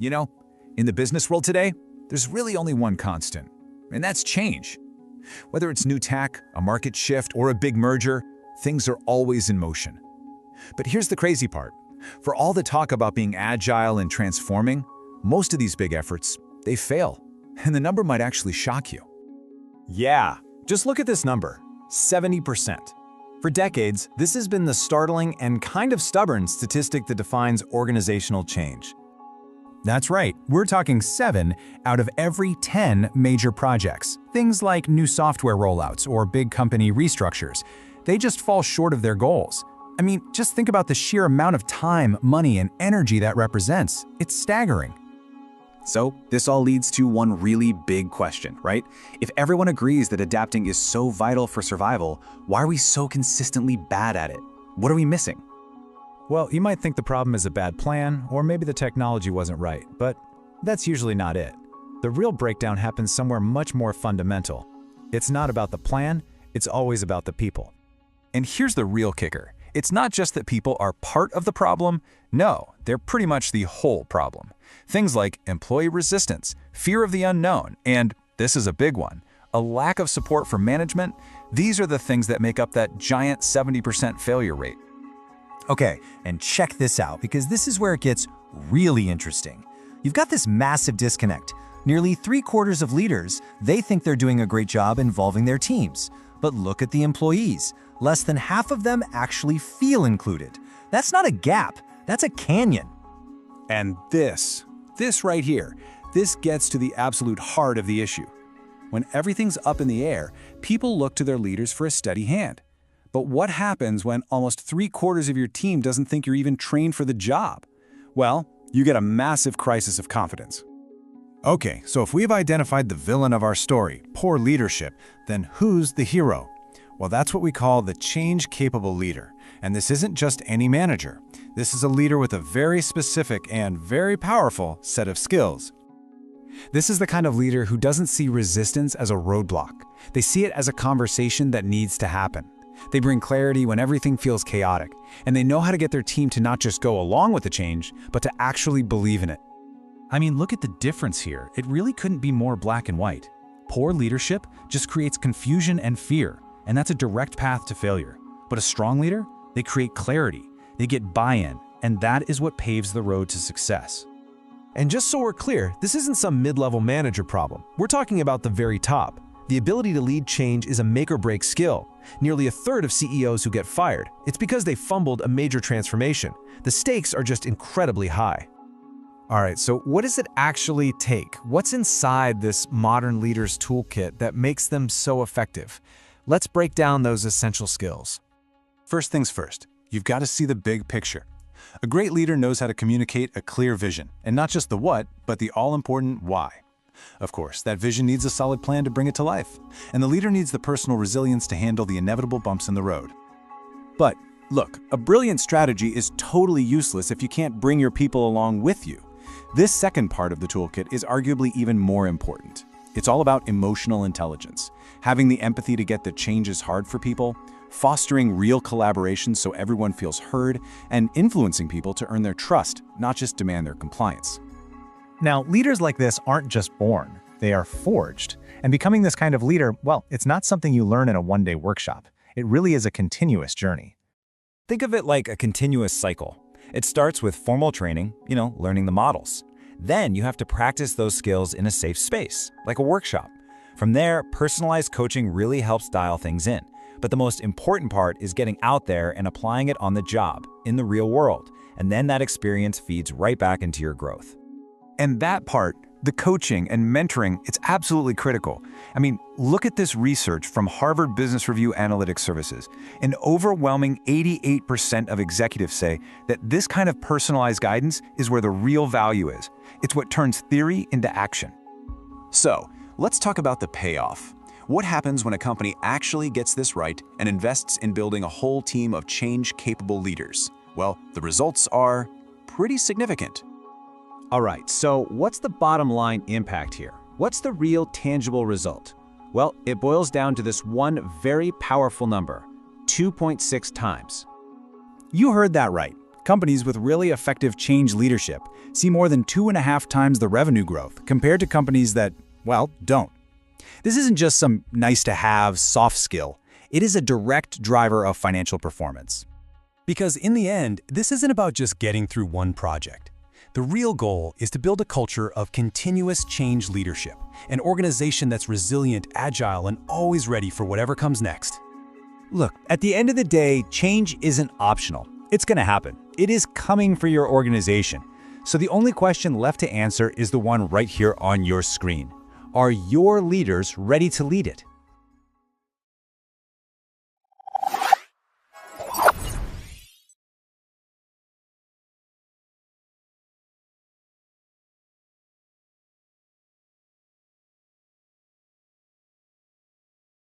You know, in the business world today, there's really only one constant, and that's change. Whether it's new tech, a market shift, or a big merger, things are always in motion. But here's the crazy part. For all the talk about being agile and transforming, most of these big efforts, they fail. And the number might actually shock you. Yeah, just look at this number, 70%. For decades, this has been the startling and kind of stubborn statistic that defines organizational change. That's right, we're talking 7 out of every 10 major projects. Things like new software rollouts or big company restructures. They just fall short of their goals. I mean, just think about the sheer amount of time, money, and energy that represents. It's staggering. So, this all leads to one really big question, right? If everyone agrees that adapting is so vital for survival, why are we so consistently bad at it? What are we missing? Well, you might think the problem is a bad plan, or maybe the technology wasn't right, but that's usually not it. The real breakdown happens somewhere much more fundamental. It's not about the plan, it's always about the people. And here's the real kicker. It's not just that people are part of the problem. No, they're pretty much the whole problem. Things like employee resistance, fear of the unknown, and, this is a big one, a lack of support from management. These are the things that make up that giant 70% failure rate. Okay, and check this out, because this is where it gets really interesting. You've got this massive disconnect. Nearly 3/4 of leaders, they think they're doing a great job involving their teams. But look at the employees. Less than half of them actually feel included. That's not a gap, that's a canyon. And this right here, this gets to the absolute heart of the issue. When everything's up in the air, people look to their leaders for a steady hand. But what happens when almost 3/4 of your team doesn't think you're even trained for the job? Well, you get a massive crisis of confidence. Okay, so if we've identified the villain of our story, poor leadership, then who's the hero? Well, that's what we call the change-capable leader. And this isn't just any manager. This is a leader with a very specific and very powerful set of skills. This is the kind of leader who doesn't see resistance as a roadblock. They see it as a conversation that needs to happen. They bring clarity when everything feels chaotic, and they know how to get their team to not just go along with the change, but to actually believe in it. I mean, look at the difference here. It really couldn't be more black and white. Poor leadership just creates confusion and fear, and that's a direct path to failure. But a strong leader, they create clarity, they get buy-in, and that is what paves the road to success. And just so we're clear, this isn't some mid-level manager problem. We're talking about the very top. The ability to lead change is a make-or-break skill. Nearly 1/3 of CEOs who get fired, it's because they fumbled a major transformation. The stakes are just incredibly high. All right, so what does it actually take? What's inside this modern leader's toolkit that makes them so effective? Let's break down those essential skills. First things first, you've got to see the big picture. A great leader knows how to communicate a clear vision, and not just the what, but the all-important why. Of course, that vision needs a solid plan to bring it to life, and the leader needs the personal resilience to handle the inevitable bumps in the road. But look, a brilliant strategy is totally useless if you can't bring your people along with you. This second part of the toolkit is arguably even more important. It's all about emotional intelligence, having the empathy to get that change is hard for people, fostering real collaboration so everyone feels heard, and influencing people to earn their trust, not just demand their compliance. Now, leaders like this aren't just born, they are forged. And becoming this kind of leader, well, it's not something you learn in a one-day workshop. It really is a continuous journey. Think of it like a continuous cycle. It starts with formal training, learning the models. Then you have to practice those skills in a safe space, like a workshop. From there, personalized coaching really helps dial things in. But the most important part is getting out there and applying it on the job, in the real world. And then that experience feeds right back into your growth. And that part, the coaching and mentoring, it's absolutely critical. I mean, look at this research from Harvard Business Review Analytics Services. An overwhelming 88% of executives say that this kind of personalized guidance is where the real value is. It's what turns theory into action. So, let's talk about the payoff. What happens when a company actually gets this right and invests in building a whole team of change-capable leaders? Well, the results are pretty significant. All right, so what's the bottom line impact here? What's the real tangible result? Well, it boils down to this one very powerful number, 2.6 times. You heard that right. Companies with really effective change leadership see more than 2.5 times the revenue growth compared to companies that, well, don't. This isn't just some nice-to-have soft skill. It is a direct driver of financial performance. Because in the end, this isn't about just getting through one project. The real goal is to build a culture of continuous change leadership, an organization that's resilient, agile, and always ready for whatever comes next. Look, at the end of the day, change isn't optional. It's going to happen. It is coming for your organization. So the only question left to answer is the one right here on your screen. Are your leaders ready to lead it?